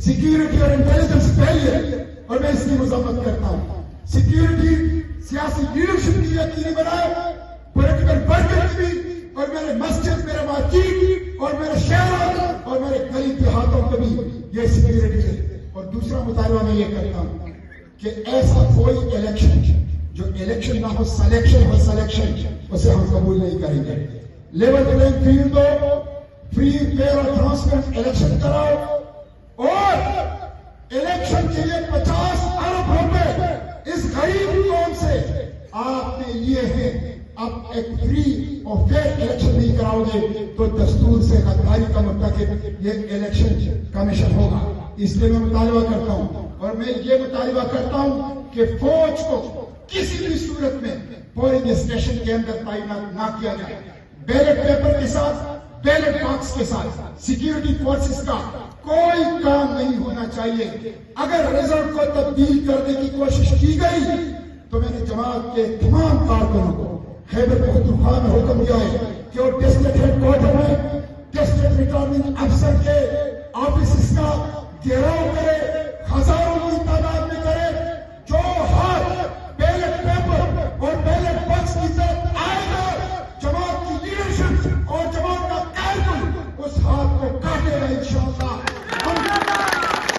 Security اور intelligence پہلے، اور میں اس کی مذمت کرتا ہوں. سیکیورٹی سیاسی لیڈرشپ کی یقینی بنائے، پولیٹیکل ورکر کی بھی، اور میرے مسجد، میرے مسجد اور میرے شہروں اور میرے گلی دیہاتوں کو بھی یہ سیکیورٹی ہے. اور دوسرا مطالبہ میں یہ کرتا ہوں کہ ایسا کوئی الیکشن جو الیکشن نہ ہو، سلیکشن ہو، سلیکشن، اسے ہم قبول نہیں کریں گے. لیول پلینگ فیلڈ دو، فری فیئر اور ٹرانسپیرنٹ الیکشن کراؤ، اور الیکشن کے لیے 50 ارب روپے اس غریب قوم سے آپ نے لیے ہیں. اب ایک فری اور فیئر الیکشن نہیں کراؤ گے تو دستور سے غداری کا مرتکب یہ الیکشن کمیشن ہوگا. اس لیے میں مطالبہ کرتا ہوں، اور میں یہ مطالبہ کرتا ہوں کہ فوج کو کسی بھی صورت میں پولنگ اسٹیشن کے اندر تعینات نہ کیا جائے. بیلٹ پیپر کے ساتھ، بیلٹ باکس کے ساتھ سیکیورٹی فورسز کا کوئی کام نہیں ہونا چاہیے. اگر رزلٹ کو تبدیل کرنے کی کوشش کی گئی تو میں نے جماعت کے تمام کارکنوں کو خیبر پختونخوا میں حکم دیا ہے کہ وہ ڈسٹرکٹ ہیڈ کوارٹر میں ڈسٹرکٹ ریٹرننگ افسر کے آفیسز کا گھیراؤ